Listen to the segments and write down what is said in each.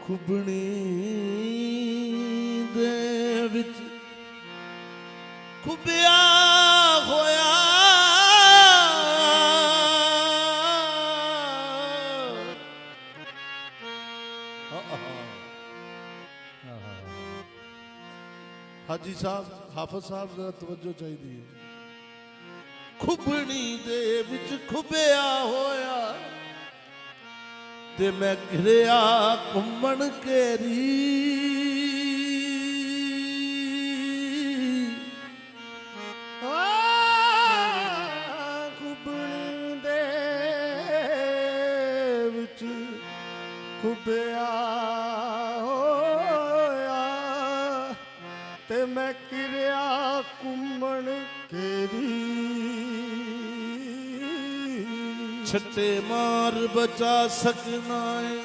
ਖੁਬਣੀ ਦੇ ਵਿੱਚ ਖੁਬਿਆ ਹੋਇਆ ਹਾਜੀ ਸਾਹਿਬ ਹਾਫਿਜ਼ ਸਾਹਿਬ ਦਾ ਤਵੱਜੋ ਚਾਹੀਦੀ ਹੈ। ਖੁਬਣੀ ਦੇ ਵਿੱਚ ਖੁਬਿਆ ਹੋਇਆ ਤੇ ਮੈਂ ਘਿਰਿਆ ਘੁੰਮਣ ਘੇਰੀ ਖੁਬਣੀ ਦੇ ਵਿੱਚ ਖੁਬਿਆ ਹੋਇਆ ਤੇ ਮੈਂ ਘਿਰਿਆ ਘੁੰਮਣ ਘੇਰੀ ਛੱਟੇ ਮਾਰ ਬਚਾ ਸਕਣਾ ਏ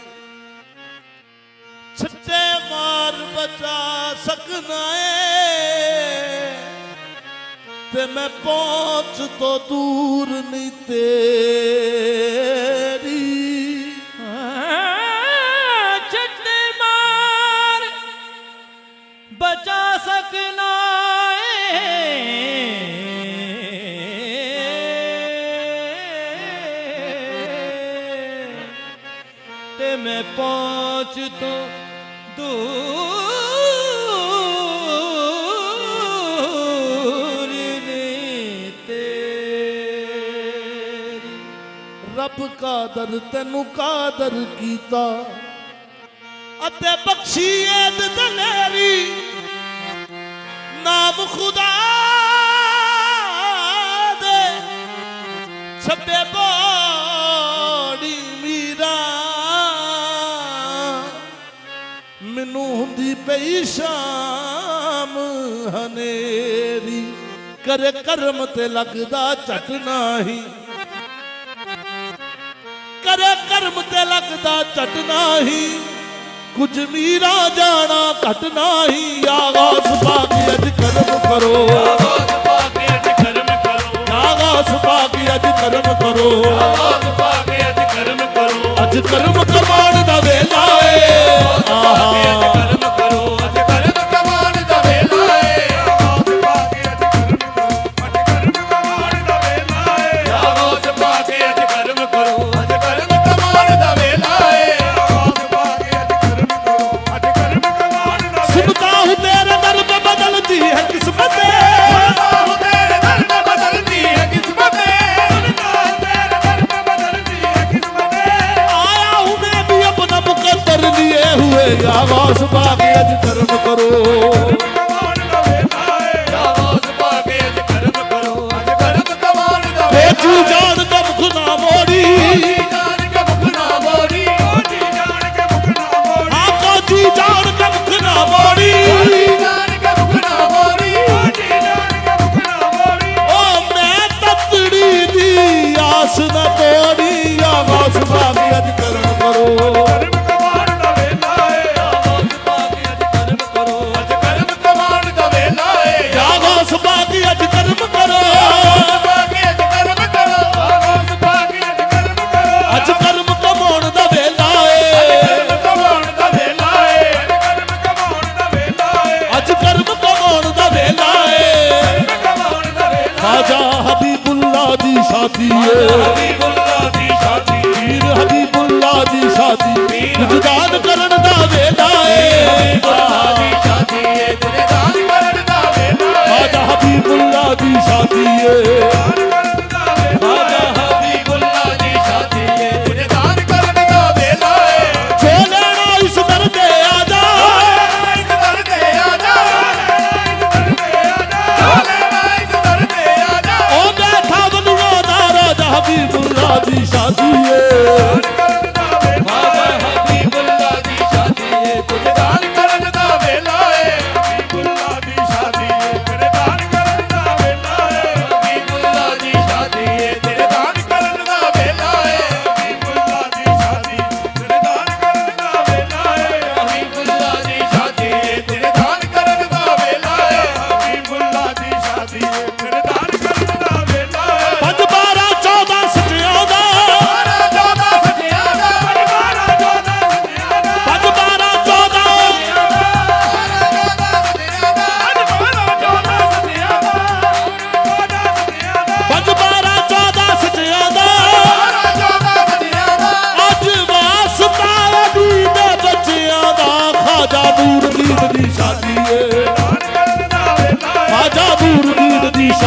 ਛੱਟੇ ਮਾਰ ਬਚਾ ਸਕਣਾ ਏ ਤੇ ਮੈਂ ਪਹੁੰਚ ਤੋਂ ਦੂਰ ਨਹੀਂ ਤੇਰੀ ਛੱਟੇ ਮਾਰ ਬਚਾ ਸਕਣਾ मैं पहुंच तो दूर नहीं तेरी रब कादर तेनू कादर कीता अते बख्शी ऐद दलेरी नाम खुदा दे छब्बे बड़ी मीरा मैनू हुंदी पई शाम हनेरी करे कर्म ते लगदा झट नाही करे कर्म ते लगदा झट नाही कुछ मीरा जाना घट नाही आगास पाके अज कर्म करो आगास पाके अज कर्म करो आगास पाके अज कर्म करो आगास पाके अज कर्म करो अज कर्म कमाण दा वेला ए अज कर्म करो अज कर्म कमाण दा वेला ए आगास पाके अज कर्म करो अज कर्म कमाण दा वेला ए सुनता हूँ तेरे दर पे बदलती है किस्मत आया हूँ मैं भी अपना मुकद्दर लिए हुए आगास पाके अज कर्म करो तू जान का मुख ना मोड़ी आपको जी जान का मुख ना मोड़ी ओ मैं ततड़ी दी आस न तोड़ी आगास पाके अज कर्म करो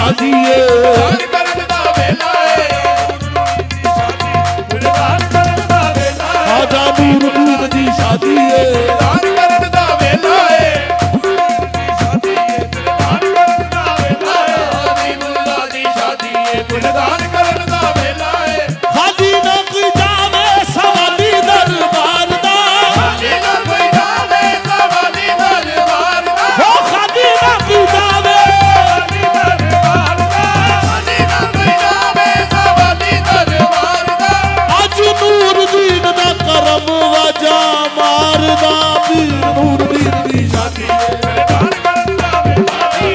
ਸ਼ਾਦੀ ਏ ਦਾਨ ਕਰਨ ਦਾ ਵੇਲਾ ਏ ਦਾਨ ਕਰਨ ਦਾ ਵੇਲਾ ਏ ਖਾਜਾ ਨੂਰਦੀਨ ਦੀ ਸ਼ਾਦੀ ਏ ਦਾਨ ਕਰਨ ਦਾ ਵੇਲਾ ਏ ਦਾਨ ਕਰਨ ਦਾ ਵੇਲਾ ਏ ਹਾਜੀ ਮੁੱਲਾ ਦੀ ਸ਼ਾਦੀ ਏ ਦਾਨ ਕਰਨ ਦਾ ਵੇਲਾ ਏ ਖਾਲੀ ਨਾ ਕੋਈ ਜਾਵੇ ਸਵਾਲੀ ਦਰਬਾਰ ਦਾ ਹਾਜੀ ਨਾ ਕੋਈ ਜਾਵੇ ਸਵਾਲੀ ਦਰਬਾਰ ਦਾ ਹੋ ਖਾਲੀ ਨਾ ਕੋਈ ਜਾਵੇ ਦਰਬਾਰ ਦਾ ਹਾਜੀ ਨਾ ਕੋਈ ਜਾਵੇ ਸਵਾਲੀ ਦਰਬਾਰ ਦਾ ਅੱਜ ਨੂਰਦੀਨ ਦਾ ਕਰਮ ਵਾਜਾ ਮਾਰਦਾ ਪੀਰ ਨੂਰਦੀਨ ਦੀ ਸ਼ਾਦੀ ਏ ਦਾਨ ਕਰਨ ਦਾ ਵੇਲਾ ਏ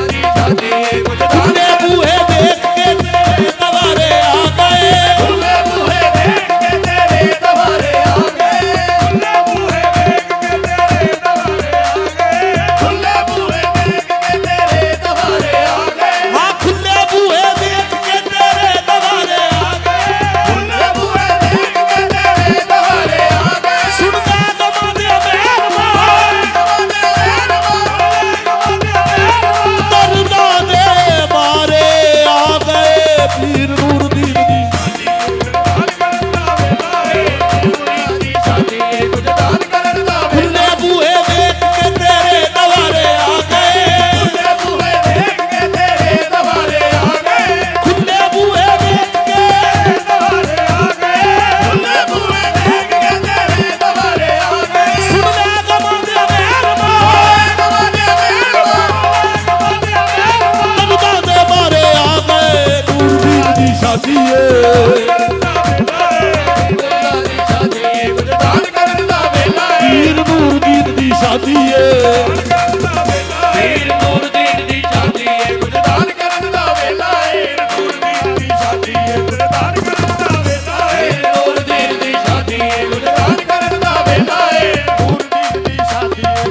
ਦੀ ਸ਼ਾਦੀ ਏ ਖੁੱਲੇ ਬੂਹੇ ਦੇਖ ਕੇ ਤੇਰੇ ਦਵਾਰੇ ਆ ਗਏ ਖੁੱਲੇ ਬੂਹੇ ਦੇਖ ਕੇ ਤੇਰੇ ਦਵਾਰੇ ਆ ਗਏ ਖੁੱਲੇ ਬੂਹੇ ਦੇਖ ਕੇ ਤੇਰੇ ਦਵਾਰੇ ਆ ਗਏ ਖੁੱਲੇ ਬੂਹੇ ਦੇਖ ਕੇ ਤੇਰੇ ਦਵਾਰੇ ਆ ਗਏ ਹਾਂ ਖੁੱਲੇ ਬੂਹੇ ਦੇਖ ਕੇ ਤੇਰੇ ਦਵਾਰੇ ਆ ਗਏ ਖੁੱਲੇ ਬੂਹੇ ਦੇਖ ਕੇ ਤੇਰੇ ਦਵਾਰੇ ਆ ਗਏ ਸੁਣਦਾ ਦਮਾਂ ਦੇ ਮਿਹਰਬਾਨ ਦਰਦਾਂ ਦੇ ਮਾਰੇ ਆ ਗਏ ਪੀਰ ਨੂਰਦੀਨ ਦੀ ਖੁੱਲੇ ਬੂਹੇ ਦੇਖ ਕੇ ਤੇਰੇ ਦਵਾਰੇ ਆ ਗਏ ਖੁੱਲੇ ਬੂਹੇ ਦੇਖ ਕੇ ਸੁਣਦਾ ਦਮਾਂ ਦੇ ਮਿਹਰਬਾਨ ਦਰਦਾਂ ਦੇ ਮਾਰੇ ਆ ਗਏ ਨੂਰਦੀਨ ਦੀ ਸ਼ਾਦੀ ਏ ਪੀਰ ਨੂਰਦੀਨ ਦੀ ਸ਼ਾਦੀ ਏ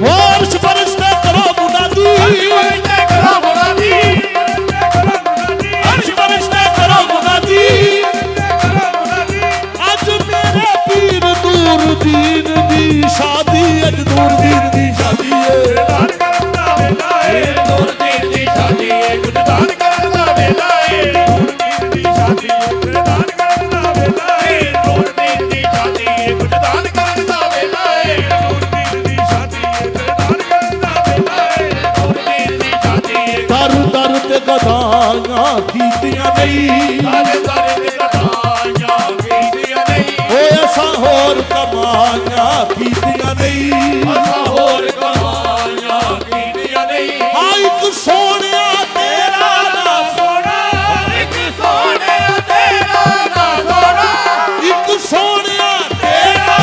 ਹੋਰ ਸਪਰਸ਼ ਤੇ ਕਰੋ ਮੁਨਾਦੀ ਸਪਰਸ਼ ਤੇ ਕਰੋ ਮੁਨਾਦੀ ਅੱਜ ਮੇਰੇ ਪੀਰ ਨੂਰਦੀਨ ਦੀ ਸ਼ਾਦੀ ਅੱਜ ਨੂਰਦੀਨ ਦੀ ਸ਼ਾਦੀ ਏ ਦਰ ਦਰ ਤੇ ਗਦਾਈਆਂ ਕੀਤੀਆਂ ਨਹੀਂ ਓਏ ਅਸਾਂ ਹੋਰ ਕਮਾਈਆਂ ਕੀਤੀਆਂ ਨਹੀਂ ਆ ਇੱਕ ਸੋਹਣਿਆ ਤੇਰਾ ਨਾ ਇੱਕ ਸੋਹਣਿਆ ਤੇਰਾ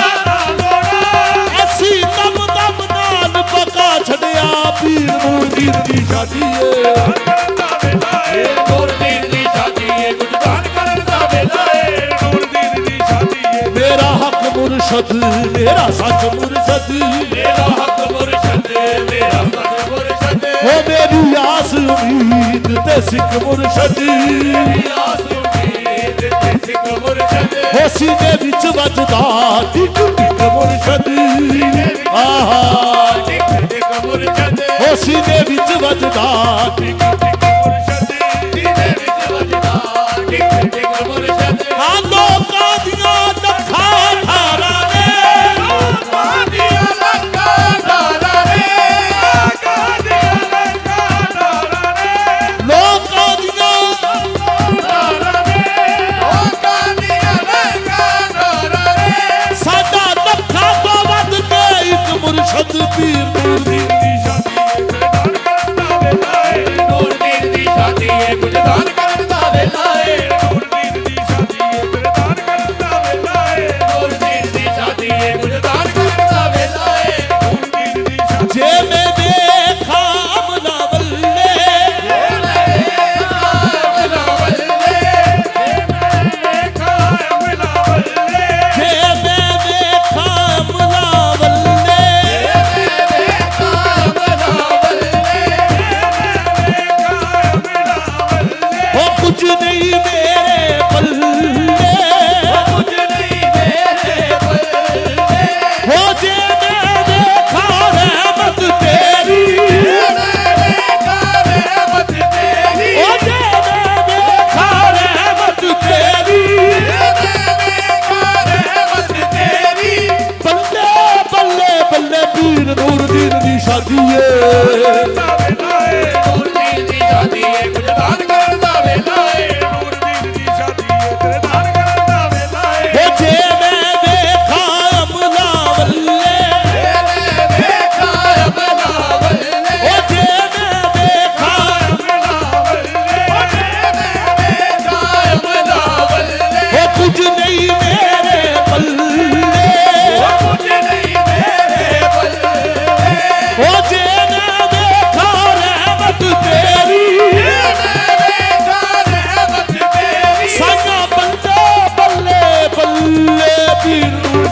ਅਸੀਂ ਦਮ ਦਮ ਨਾਲ ਪਕਾ ਛੱਡਿਆ ਪੀਰ ਨੂਰਦੀਨ ਦੀ ਸ਼ਾਦੀ ਏ ਮੇਰਾ ਹੱਕ ਮੁਰਸ਼ਦ ਮੇਰਾ ਸੱਚ ਮੁਰਸ਼ਦ ਹੋ ਮੇਰੀ ਆਸ ਉਮੀਦ ਤੇ ਸਿੱਖ ਮੁਰਸ਼ਦ ਹੋ ਸੀਨੇ ਵਿੱਚ ਵੱਜਦਾ ਟਿਕ ਟਿਕ ਮੁਰਸ਼ਦ ਆਹਾ ਹੋ ਸੀਨੇ ਵਿੱਚ ਵੱਜਦਾ ਆ ਲੋਕਾਂ ਦੀਆਂ ਲੱਖਾਂ ਧਾਰਾਂ ਨੇ ਲੋਕਾਂ ਦੀਆਂ ਸਾਡਾ ਲੱਖਾਂ ਤੋਂ ਵੱਧ ਕੇ ਇੱਕ ਮੁਰਸ਼ਦ ਪੀਰ ਨੂਰਦੀਨ ਦੀ ਸ਼ਾਦੀ ਦਾਨ ਕਰਨ ਦਾ ਵੇਲਾ ਏ ਸ਼ਾਦੀ ਏ ਨੂਰਦੀਨ ਦੀ ਸ਼ਾਦੀ ਏ ਕੁਝ ਦਾਨ ਕਰਨ ਦਾ ਵੇਲਾ ਏ ਨੂਰਦੀਨ ਦੀ ਸ਼ਾਦੀ ਏ ਤੇਰੇ ਦਾਨ ਕਰਨ ਦਾ ਵੇਲਾ ਏ ਉਹ ਜੇ ਮੈਂ ਵੇਖਾਂ ਅਮਲਾ ਵੱਲੇ ਮੈਂ ਵੇਖਾਂ ਅਮਲਾ ਵੱਲੇ ਉਹ ਜੇ ਮੈਂ ਵੇਖਾਂ ਅਮਲਾ ਵੱਲੇ ਮੈਂ ਵੇਖਾਂ ਅਮਲਾ ਵੱਲੇ ਉਹ ਕੁਝ ਨਹੀਂ ਮੇਰੇ ਪੱਲੇ ਕੁਝ ਨਹੀਂ ਮੇਰੇ ਬੱਲੇ ਉਹ ਜੇ ਮੈਂ ਵੇਖਾਂ ਰਹਿਮਤ ਤੇਰੀ ਮੈਂ ਵੇਖਾਂ ਰਹਿਮਤ ਤੇਰੀ ਸਾਡਾ ਬੰਦਾ ਬੱਲੇ ਬੱਲੇ ਪੀਰੂ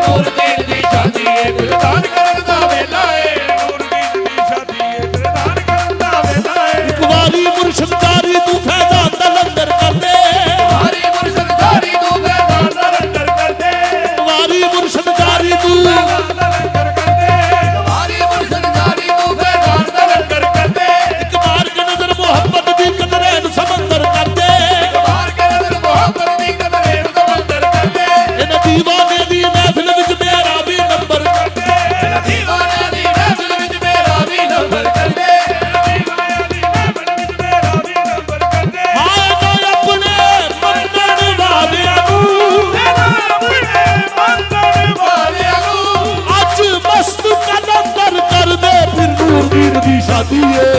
ਨੂਰਦੀਨ ਦੀ ਸ਼ਾਦੀ ਏ ਕੁਝ ਦਾਨ ਕਰਨ ਦਾ ਵੇਲਾ ਏ ਨੂਰਦੀਨ ਦੀ ਸ਼ਾਦੀ ਏ ਤੇਰੇ ਦਾਨ ਕਰਨ ਦਾ ਵੇਲਾ ਏ ਇੱਕ ਵਾਰੀ ਮੁਰਸ਼ਿਦਾਰੀ ਤੂੰ ਫੈਜ਼ਾਨ ਦਾ ਲੰਗਰ ਕਰਦੇ ਹਰੀ ਮੁਰਸ਼ਿਦਾਰੀ ਤੂੰ ਫੈਜ਼ਾਨ ਦਾ ਲੰਗਰ ਕਰਦੇ ਇੱਕ ਵਾਰੀ ਮੁਰਸ਼ਿਦਾਰੀ ਤੂੰ ਫੈਜ਼ਾਨ ਦਾ ਲੰਗਰ ਕਰਦੇ ਹਰੀ ਮੁਰਸ਼ਿਦਾਰੀ ਤੂੰ ਫੈਜ਼ਾਨ ਦਾ ਲੰਗਰ ਕਰਦੇ ਇੱਕ ਮਾਰ ਕੇ ਨਜ਼ਰ ਮੁਹੱਬਤ ਦੀ ਕਦਰੇ ਨੂੰ ਸਮੰਦਰ ਕਰਦੇ ਮਾਰ ਕੇ ਨਜ਼ਰ ਮੁਹੱਬਤ ਦੀ ਕਦਰੇ ਨੂੰ ਸਮੁੰਦਰ ਕਰਦੇ ਇਹਨਾਂ ਦੀਵਾਨੇ ਦੀ ਮਹਿਫਿਲ ਵਿੱਚ ਮੇਰਾ ਵੀ ਨੰਬਰ ਕਰਦੇ ਦੀਵਾਨੇ ਦੀ ਮਹਿਫਿਲ ਵਿੱਚ ਮੇਰਾ ਵੀ ਨੰਬਰ ਕਰਦੇ ਦੀਵਾਨੇ ਦੀ ਮਹਿਫਿਲ ਵਿੱਚ ਮੇਰਾ ਵੀ ਨੰਬਰ ਕਰਦੇ ਹਾਏ ਨਾ ਆਪਣੇ ਮੰਨਣ ਵਾਲਿਆਂ ਨੂੰ ਵਾਲਿਆਂ ਨੂੰ ਅੱਜ ਮਸਤ ਕਲੰਦਰ ਕਰਦੇ ਫਿਰ ਨੂਰਦੀਨ ਦੀ ਸ਼ਾਦੀ ਏ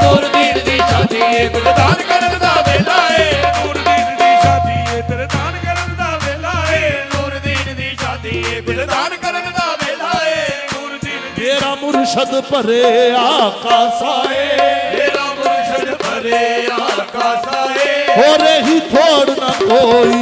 ਨੂਰਦੀਨ ਦੀ ਸ਼ਾਦੀ ਏ ਕੁਝ ਦਾਨ ਕਰਨ ਦਾ ਵੇਲਾ ਏ ਨੂਰਦੀਨ ਦੀ ਸ਼ਾਦੀ ਏ ਤੇਰੇ ਦਾਨ ਕਰਨ ਦਾ ਵੇਲਾ ਏ ਨੂਰਦੀਨ ਦੀ ਸ਼ਾਦੀ ਏ ਕੁਝ ਦਾਨ ਕਰਨ ਦਾ ਵੇਲਾ ਏ ਨੂਰਦੀਨ ਮੇਰਾ ਮੁਰਸ਼ਦ ਭਰੇ ਆਕਾ ਸਾਏ ਮੇਰਾ ਮੁਰਸ਼ਦ ਭਰੇ ਆਕਾਸਾ ਏ ਹੋ ਰਹੀ ਥੋੜ ਨਾ ਕੋਈ